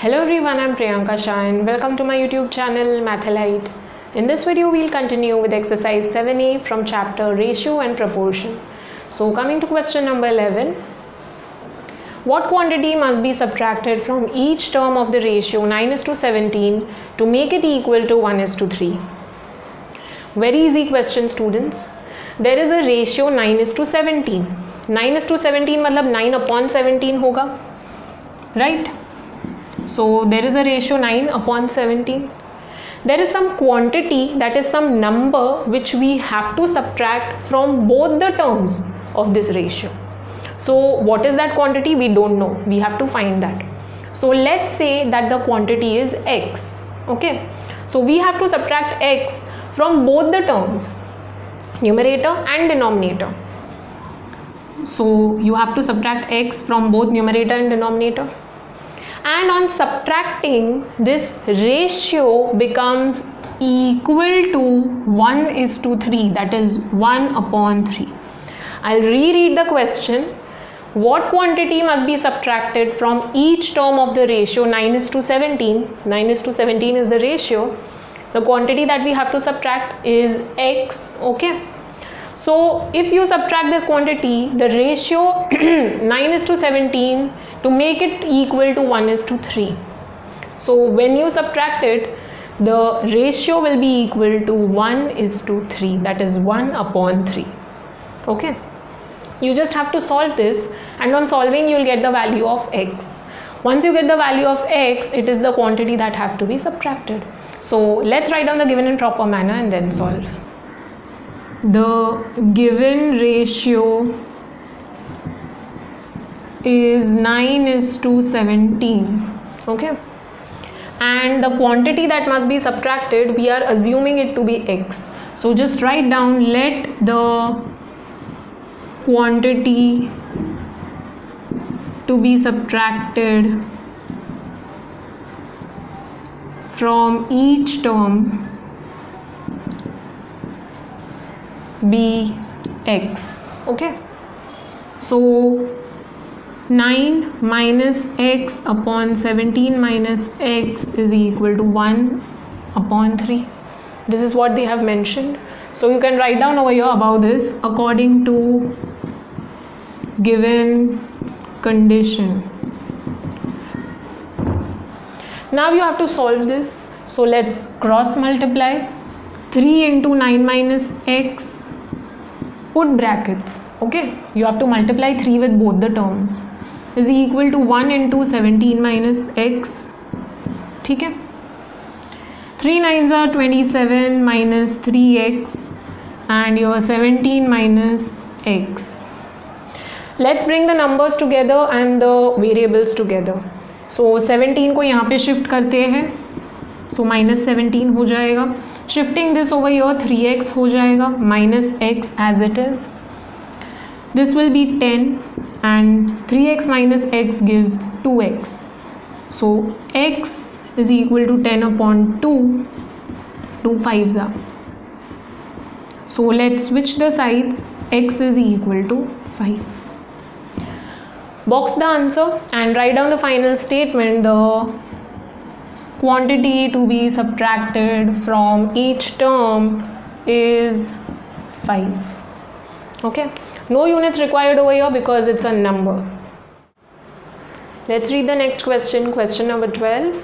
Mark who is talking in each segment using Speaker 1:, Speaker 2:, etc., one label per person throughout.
Speaker 1: Hello everyone, I'm Priyanka Shah and welcome to my YouTube channel Mathalite. In this video we'll continue with exercise 7a from chapter Ratio and Proportion. So coming to question number 11. What quantity must be subtracted from each term of the ratio 9:17 to make it equal to 1:3? Very easy question students. There is a ratio 9:17. 9:17 मतलब 9/17 होगा, right? So there is a ratio 9/17. There is some quantity, that is some number which we have to subtract from both the terms of this ratio. So what is that quantity? We don't know. We have to find that. So let's say that the quantity is x. Okay. So we have to subtract x from both the terms, numerator and denominator. So you have to subtract x from both numerator and denominator. And on subtracting, this ratio becomes equal to 1:3, that is 1/3. I'll reread the question. What quantity must be subtracted from each term of the ratio 9:17? 9:17 is the ratio. The quantity that we have to subtract is x. Okay. So if you subtract this quantity, the ratio 9:17, to make it equal to 1:3. So when you subtract it, the ratio will be equal to 1:3, that is 1/3. Okay. You just have to solve this, and on solving you will get the value of x. Once you get the value of x, it is the quantity that has to be subtracted. So let's write down the given in proper manner and then solve. The given ratio is 9:17. Okay, and the quantity that must be subtracted, we are assuming it to be x. So just write down, let the quantity to be subtracted from each term be x. Okay, so 9 minus x upon 17 minus x is equal to 1/3. This is what they have mentioned. So you can write down over here about this, according to given condition. Now you have to solve this. So let's cross multiply. 3 into 9 minus x, put brackets. Okay, you have to multiply 3 with both the terms, is equal to 1 into 17 minus x. ठीक है, 3 9s are 27 minus 3x and your 17 minus x. Let's bring the numbers together and the variables together. So 17 को यहाँ पे shift करते हैं, so minus 17 हो जाएगा. Shifting this over here, 3x हो जाएगा, minus x as it is. This will be 10 and 3x minus x gives 2x. So x is equal to 10/2. 2 5s are. So let's switch the sides. X is equal to 5. Box the answer and write down the final statement. The quantity to be subtracted from each term is 5. Okay, no units required over here because it's a number. Let's read the next question. Question number 12.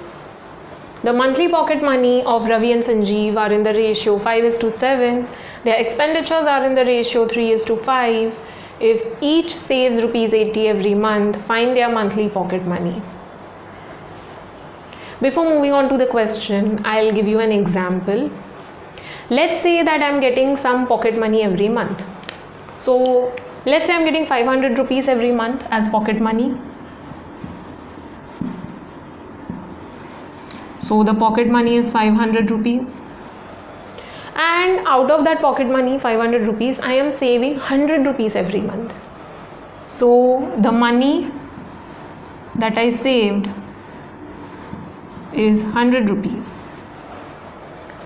Speaker 1: The monthly pocket money of Ravi and Sanjeev are in the ratio 5:7. Their expenditures are in the ratio 3:5. If each saves ₹80 every month, find their monthly pocket money. Before moving on to the question, I'll give you an example. Let's say that I'm getting some pocket money every month. So let's say I'm getting 500 rupees every month as pocket money. So the pocket money is 500 rupees. And out of that pocket money, 500 rupees, I am saving 100 rupees every month. So the money that I saved is 100 rupees.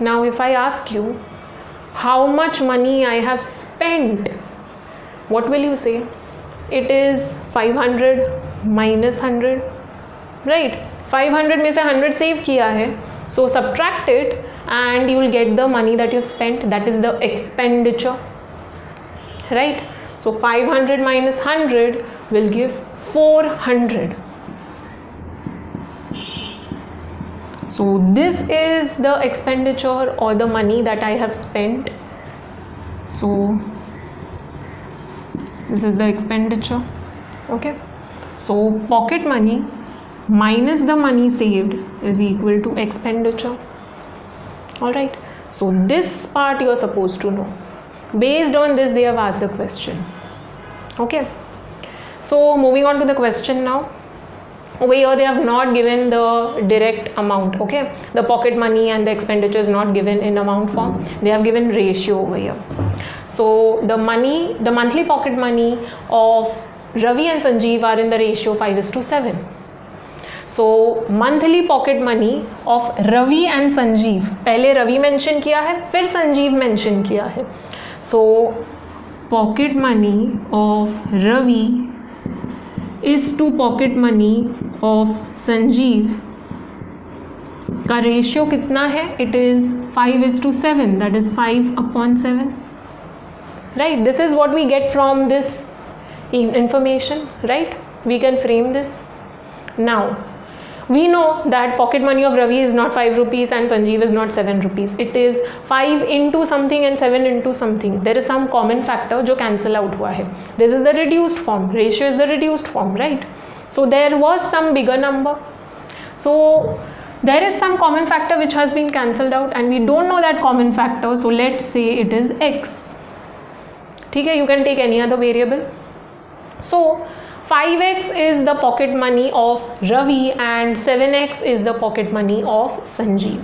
Speaker 1: Now if I ask you how much money I have spent, what will you say? It is 500 minus 100, right? 500 में से 100 save किया है, so subtract it and you will get the money that you have spent, that is the expenditure, right? So 500 minus 100 will give 400. So this is the expenditure or the money that I have spent. So this is the expenditure. Okay, so pocket money minus the money saved is equal to expenditure. All right, so this part you are supposed to know. Based on this they have asked the question. Okay, so moving on to the question now. Over here they have not given the direct amount. Okay, the pocket money and the expenditure is not given in amount form, they have given ratio over here. So the monthly pocket money of Ravi and Sanjeev are in the ratio 5:7. So monthly pocket money of Ravi and Sanjeev, पहले Ravi mention किया है, फिर Sanjeev mention किया है. So pocket money of Ravi is to pocket money of Sanjeev का ratio कितना है? It is 5:7, that is 5/7. Right, this is what we get from this information, right? We can frame this. Now we know that pocket money of Ravi is not 5 rupees and Sanjeev is not 7 rupees. It is 5 into something and 7 into something. There is some common factor जो cancel out हुआ है. This is the reduced form. Ratio is the reduced form, right? So there was some bigger number. So there is some common factor which has been cancelled out and we don't know that common factor. So let's say it is x. ठीक है, you can take any other variable. So 5x is the pocket money of Ravi and 7x is the pocket money of Sanjeev.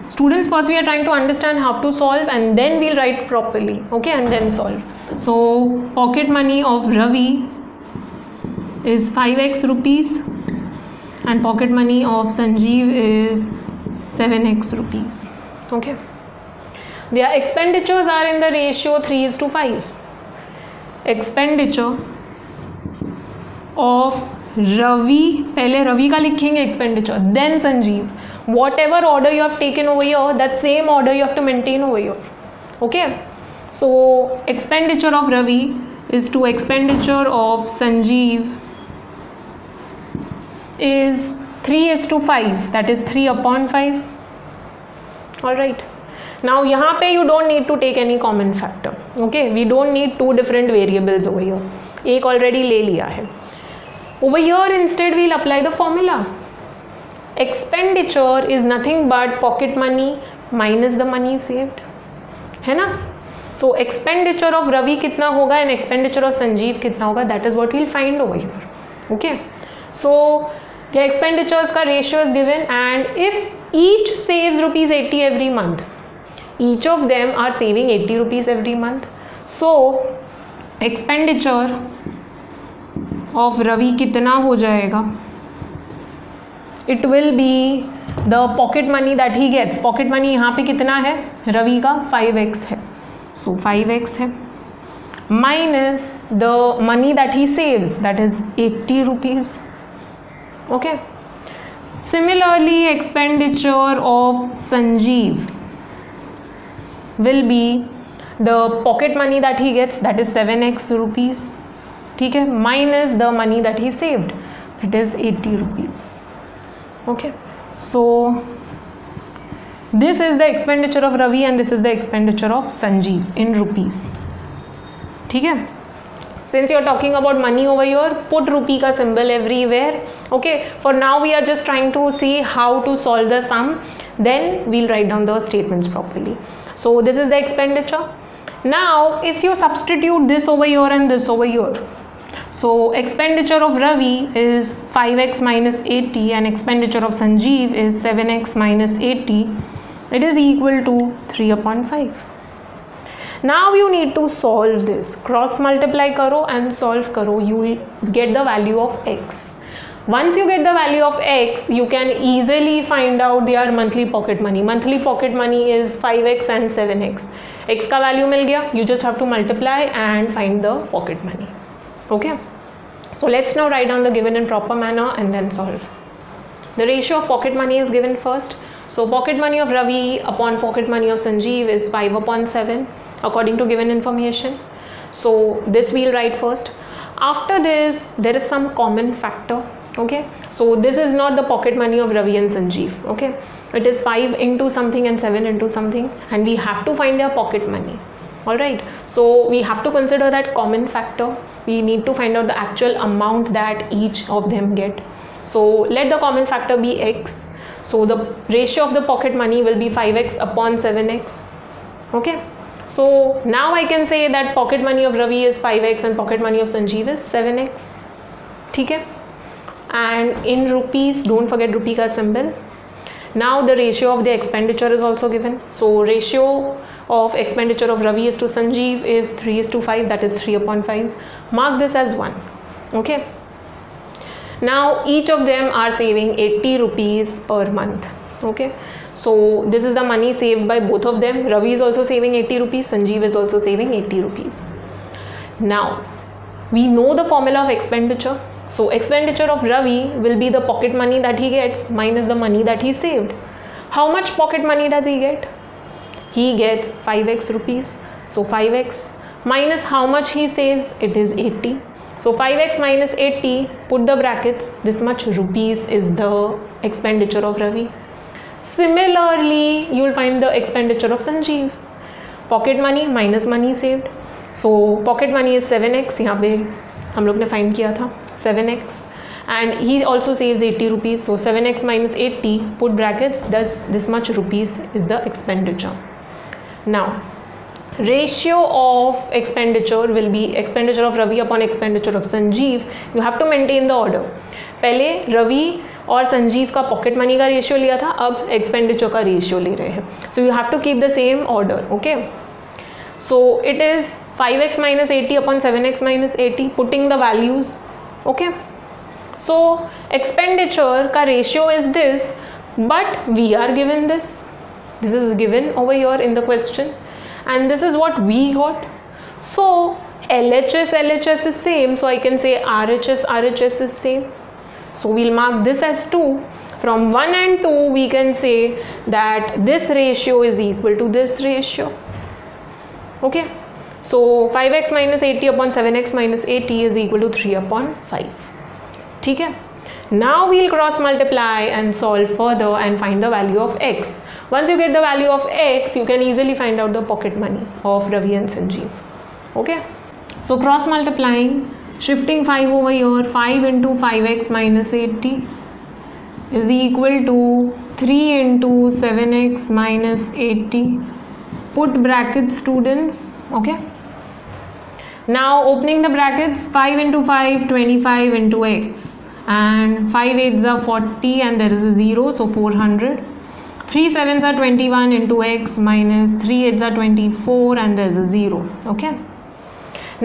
Speaker 1: Students, first we are trying to understand how to solve and then we'll write properly, okay, and then solve. So pocket money of Ravi is 5x rupees and pocket money of Sanjeev is 7x rupees. Okay, their expenditures are in the ratio 3:5. Expenditure of Ravi, पहले रवि का लिखेंगे expenditure, then Sanjeev. Whatever order you have taken over here, that same order you have to maintain over here. Okay, so expenditure of Ravi is to expenditure of Sanjeev is 3:5, that is 3/5. all right, now यहाँ पे you don't need to take any common factor. okay, we don't need two different variables over here, एक already ले लिया है. over here instead we'll apply the formula. expenditure is nothing but pocket money minus the money saved, है ना. so expenditure of Ravi कितना होगा and expenditure of Sanjeev कितना होगा, that is what we'll find over here. okay, so the expenditures का ratio is given and if each saves rupees 80 every month, each of them are saving 80 rupees every month, so expenditure of Ravi कितना हो जाएगा, it will be the pocket money that he gets. pocket money यहाँ पे कितना है, रवि का 5x है, so 5x है, minus the money that he saves, that is 80 rupees. okay, similarly expenditure of Sanjeev will be the pocket money that he gets, that is 7x rupees. ठीक है, minus the money that he saved, that is 80 rupees. okay, so this is the expenditure of Ravi and this is the expenditure of Sanjeev in rupees. ठीक है, since you are talking about money over here, put rupee ka symbol everywhere. okay, for now we are just trying to see how to solve the sum, then we'll write down the statements properly. so this is the expenditure. now if you substitute this over here and this over here, so expenditure of Ravi is 5x minus 80 and expenditure of Sanjeev is 7x minus 80, it is equal to 3/5. now you need to solve this, cross multiply karo and solve karo, you will get the value of x. once you get the value of x, you can easily find out their monthly pocket money. monthly pocket money is 5x and 7x. x का value मिल गया, you just have to multiply and find the pocket money. okay, So let's now write down the given in proper manner and then solve. The ratio of pocket money is given first. So pocket money of Ravi upon pocket money of Sanjeev is 5/7 according to given information. So this we'll write first. After this, there is some common factor. Okay, so this is not the pocket money of Ravi and Sanjeev. Okay, it is 5 into something and 7 into something, and we have to find their pocket money. Alright, so we have to consider that common factor. We need to find out the actual amount that each of them get. So let the common factor be x. So the ratio of the pocket money will be 5x upon 7x. Okay, so now I can say that pocket money of Ravi is 5x and pocket money of Sanjeev is 7x. Okay, and in rupees, don't forget rupee ka symbol. Now the ratio of the expenditure is also given. So ratio of expenditure of Ravi is to Sanjeev is 3:5, that is 3/5. Mark this as 1. Okay, now each of them are saving 80 rupees per month. Okay, so this is the money saved by both of them. Ravi is also saving 80 rupees, Sanjeev is also saving 80 rupees. Now we know the formula of expenditure. So expenditure of Ravi will be the pocket money that he gets minus the money that he saved. How much pocket money does he get? He gets 5x rupees. So 5x minus how much he saves, it is 80. So 5x minus 80, put the brackets, this much rupees is the expenditure of Ravi. Similarly, you will find the expenditure of Sanjeev. Pocket money minus money saved. So pocket money is 7x, यहाँ पे हम लोग ने find किया था 7x, and he also saves 80 rupees. So 7x minus 80, put brackets, does this much rupees is the expenditure. Now ratio of expenditure will be expenditure of Ravi upon expenditure of Sanjeev. You have to maintain the order. पहले रवि और संजीव का pocket money का ratio लिया था, अब expenditure का ratio ले रहे हैं. So you have to keep the same order. Okay, so it is 5x minus 80 upon 7x minus 80, putting the values. Okay, so expenditure का ratio is this, but we are given this. This is given over here in the question, and this is what we got. So LHS is same, so I can say RHS is same. So we'll mark this as 2. From 1 and 2 we can say that this ratio is equal to this ratio. Okay, so 5x minus 80 upon 7x minus 80 is equal to 3/5. ठीक है, now we'll cross multiply and solve further and find the value of x. Once you get the value of x, you can easily find out the pocket money of Ravi and Sanjeev. Okay, so cross multiplying, shifting 5 over here, 5 into 5x minus 80 is equal to 3 into 7x minus 80. Put brackets, students. Okay, now opening the brackets, 5 into 5, 25 into x, and 5 8s are 40 and there is a 0, so 400. 3 7s are 21 into x minus 3 8s are 24 and there is a 0. Okay,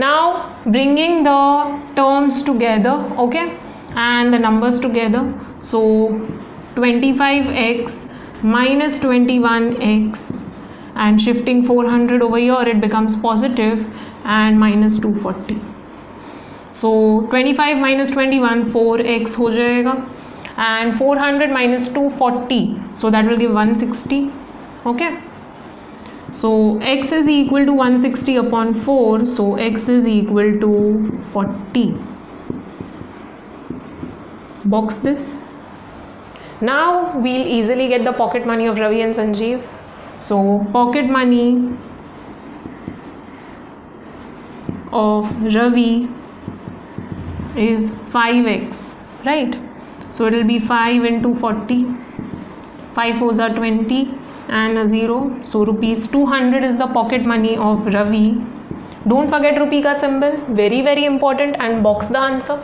Speaker 1: now bringing the terms together, okay, and the numbers together. So 25x minus 21x, and shifting 400 over here, it becomes positive and minus 240. So 25 minus 21, 4x हो जाएगा, and 400 minus 240, so that will give 160. Okay, so x is equal to 160 upon 4, so x is equal to 40. Box this. Now we'll easily get the pocket money of Ravi and Sanjeev. So pocket money of Ravi is 5x, right? So it will be 5 into 40, 5 4s are 20 and a 0. So rupees 200 is the pocket money of Ravi. Don't forget rupee ka symbol, very very important, and box the answer.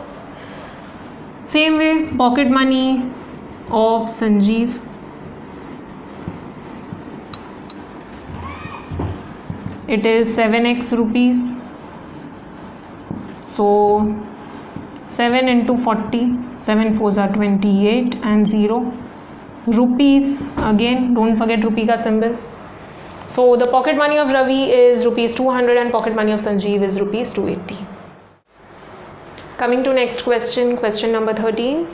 Speaker 1: Same way, pocket money of Sanjeev, it is 7x rupees. So 7 into 40, 7 4s are 28 and 0. Rupees, again don't forget rupee ka symbol. So the pocket money of Ravi is rupees 200 and pocket money of Sanjeev is rupees 280. Coming to next question, question number 13.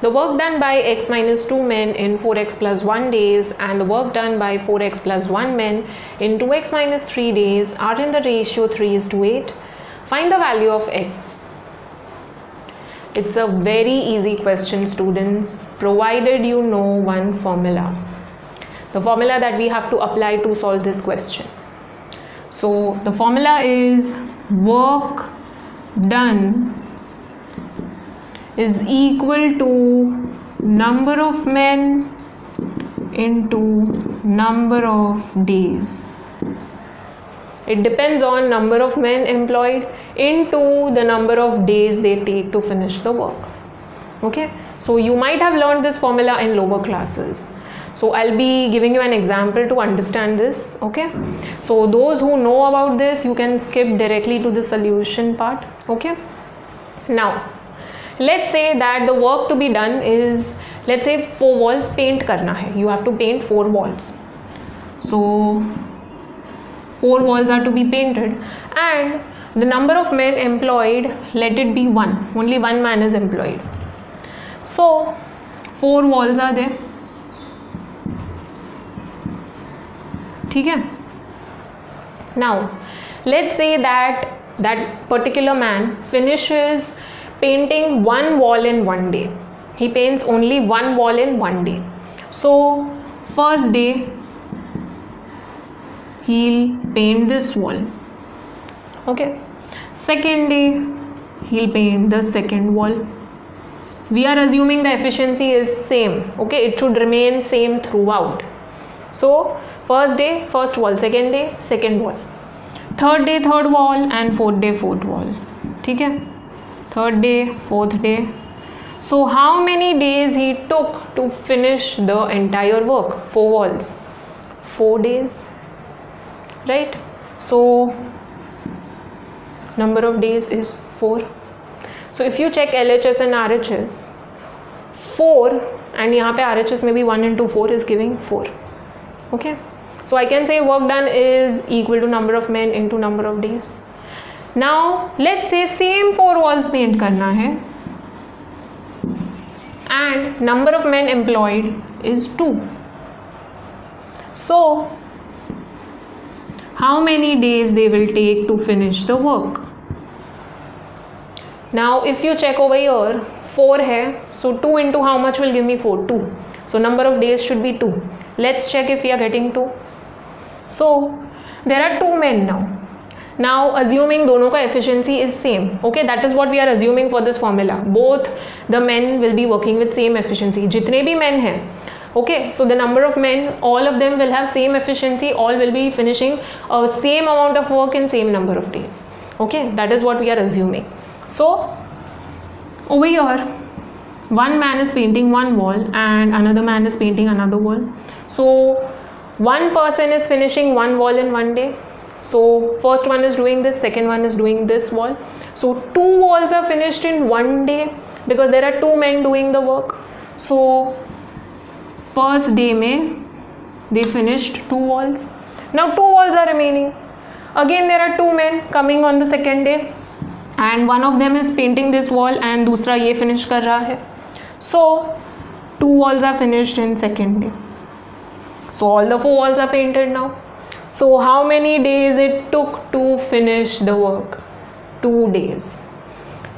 Speaker 1: The work done by x minus 2 men in 4x plus 1 days and the work done by 4x plus 1 men in 2x minus 3 days are in the ratio 3:8. Find the value of x. It's a very easy question, students, provided you know one formula. The formula that we have to apply to solve this question. So the formula is work done is equal to number of men into number of days. It depends on number of men employed into the number of days they take to finish the work. Okay, so you might have learned this formula in lower classes. So I'll be giving you an example to understand this. Okay, so those who know about this, you can skip directly to the solution part. Okay, now let's say that the work to be done is, let's say 4 walls paint karna hai. You have to paint 4 walls. So 4 walls are to be painted and the number of men employed, let it be 1. Only 1 man is employed. So 4 walls are there. ठीक है? Now let's say that that particular man finishes painting 1 wall in 1 day. He paints only 1 wall in 1 day. So first day he'll paint this wall. Okay, second day he'll paint the second wall. We are assuming the efficiency is same. Okay, it should remain same throughout. So first day first wall, second day second wall, third day third wall, and fourth day fourth wall. ठीक है, third day fourth day. So how many days he took to finish the entire work? 4 walls, 4 days, right? So number of days is 4. So if you check LHS and RHS, 4, and यहाँ पे RHS में भी 1 into 4 is giving 4. Okay, so I can say work done is equal to number of men into number of days. Now let's say same 4 walls paint करना है and number of men employed is 2. So how many days they will take to finish the work? Now if you check over here, 4 है, so 2 into how much will give me 4? 2. So number of days should be 2. Let's check if we are getting 2. So there are 2 men now. Now assuming दोनों का efficiency is same. Okay, that is what we are assuming for this formula. Both the men will be working with same efficiency. जितने भी men हैं, okay, so the number of men, all of them will have same efficiency. All will be finishing a same amount of work in same number of days. Okay, that is what we are assuming. So over here, one man is painting 1 wall and another man is painting another wall. So one person is finishing 1 wall in 1 day. So first one is doing this, second one is doing this wall. So 2 walls are finished in 1 day because there are 2 men doing the work. So first day mein they finished 2 walls. Now 2 walls are remaining. Again there are 2 men coming on the second day and one of them is painting this wall and दूसरा ये finish कर रहा है. So 2 walls are finished in second day. So all the 4 walls are painted now. So how many days it took to finish the work? 2 days.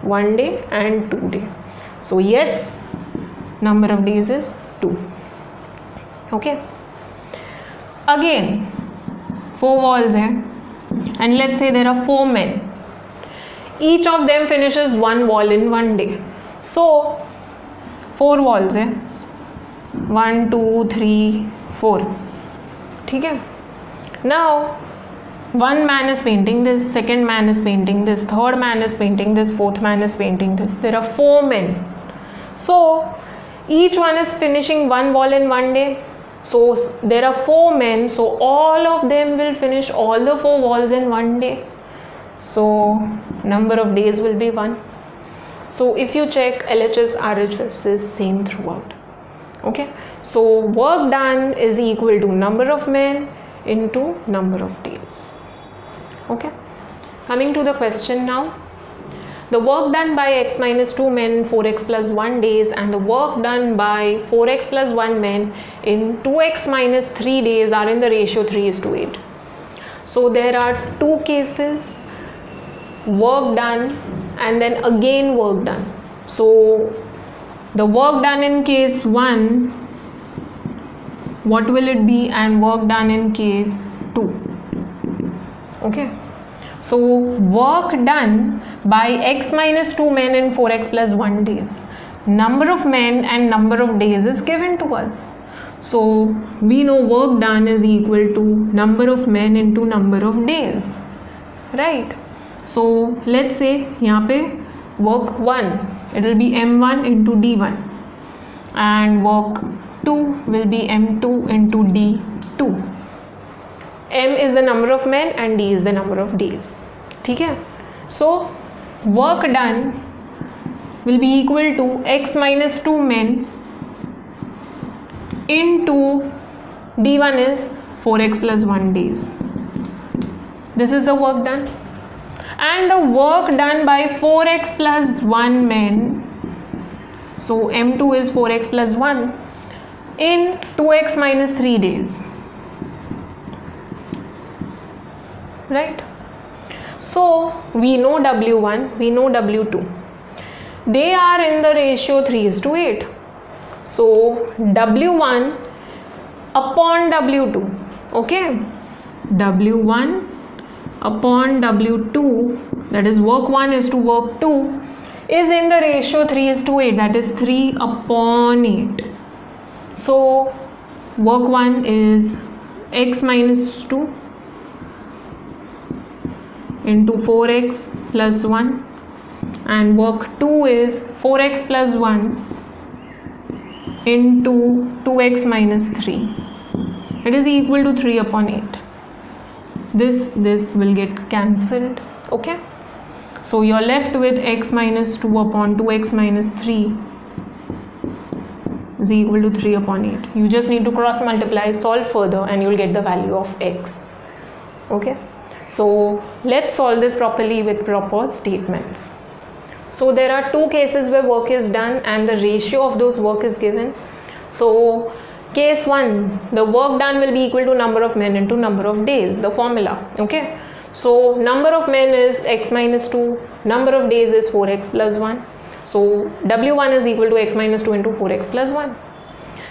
Speaker 1: 1 day and 2 days. So yes, number of days is 2. Okay. Again 4 walls हैं and let's say there are 4 men. Each of them finishes 1 wall in 1 day. So 4 walls हैं, 1 2 3 4. ठीक है. Now one man is painting this, second man is painting this, third man is painting this, fourth man is painting this. There are 4 men. So each one is finishing 1 wall in 1 day. So there are 4 men. So all of them will finish all the 4 walls in 1 day. So number of days will be 1. So if you check LHS, RHS is same throughout. Okay. So work done is equal to number of men into number of days. Okay, coming to the question now. the work done by x minus 2 men in 4x plus 1 days and the work done by 4x plus 1 men in 2x minus 3 days are in the ratio 3:8. So there are two cases, work done and then again work done. So the work done in case 1, what will it be, and work done in case 2. Okay, so work done by x minus 2 men in 4x plus 1 days. Number of men and number of days is given to us. So we know work done is equal to number of men into number of days, right? So let's say यहाँ पे work 1, it will be m1 into d1 and work 2 will be m2 into d2. m is the number of men and d is the number of days. ठीक है? So work done will be equal to x minus 2 men into d1 is 4x plus 1 days. This is the work done, and the work done by 4x plus 1 men, so m2 is 4x plus 1 in 2x minus 3 days, right? So we know w1, we know w2, they are in the ratio 3:8. So w1 upon w2, okay, w1 upon w2, that is work 1 is to work 2, is in the ratio 3:8, that is 3 upon 8. So work 1 is x minus 2 into 4x plus 1 and work 2 is 4x plus 1 into 2x minus 3. It is equal to 3 upon 8. This will get cancelled. Okay, so you're left with x minus 2 upon 2x minus 3 is equal to 3 upon 8. You just need to cross multiply, solve further, and you'll get the value of x. Okay, so let's solve this properly with proper statements. So there are two cases where work is done and the ratio of those work is given. So case 1, the work done will be equal to number of men into number of days, the formula. Okay, so number of men is x minus 2, number of days is 4x plus 1. So w1 is equal to x minus 2 into 4x plus 1.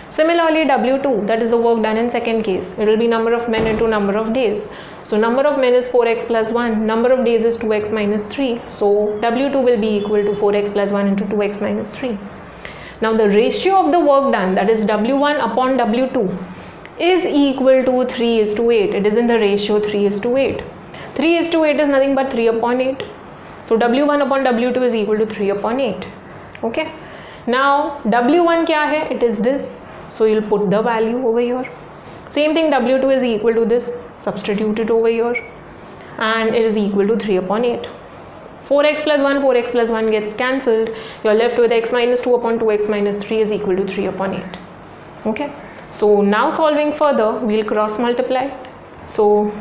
Speaker 1: Similarly w2, that is the work done in second case, it will be number of men into number of days. So number of men is 4x plus 1, number of days is 2x minus 3. So w2 will be equal to 4x plus 1 into 2x minus 3. Now the ratio of the work done, that is w1 upon w2, is equal to 3:8. It is in the ratio 3:8. 3:8 is nothing but 3 upon 8. So w1 upon w2 is equal to 3 upon 8. Okay. Now w1 क्या है? It is this. So you'll put the value over here. Same thing, w2 is equal to this. Substitute it over here, and it is equal to 3 upon 8. 4x plus 1, 4x plus 1 gets cancelled. You're left with x minus 2 upon 2x minus 3 is equal to 3 upon 8. Okay. So now solving further, we'll cross multiply. So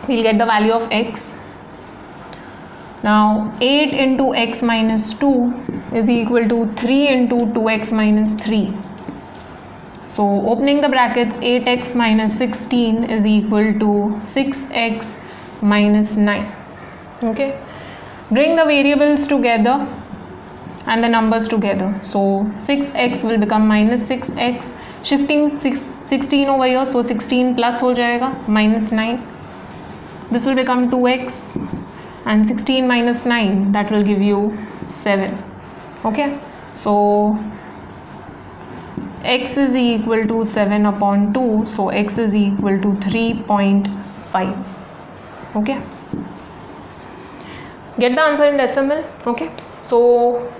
Speaker 1: we'll get the value of x. Now 8 into x minus 2 is equal to 3 into 2x minus 3. So opening the brackets, 8x minus 16 is equal to 6x minus 9. Okay. Bring the variables together and the numbers together. So 6x will become minus 6x. Shifting 16 over here, so 16 plus हो जाएगा minus 9. This will become 2x and 16 minus 9, that will give you 7. Okay. So x is equal to 7 upon 2, so x is equal to 3.5. okay, get the answer in decimal. Okay, so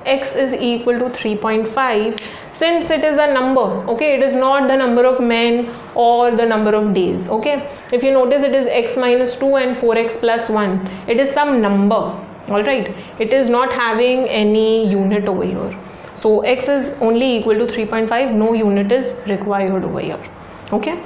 Speaker 1: x is equal to 3.5. since it is a number, okay, it is not the number of men or the number of days. Okay, if you notice, it is x minus 2 and 4x plus 1, it is some number. All right, it is not having any unit over here. So x is only equal to 3.5, no unit is required over here. Okay.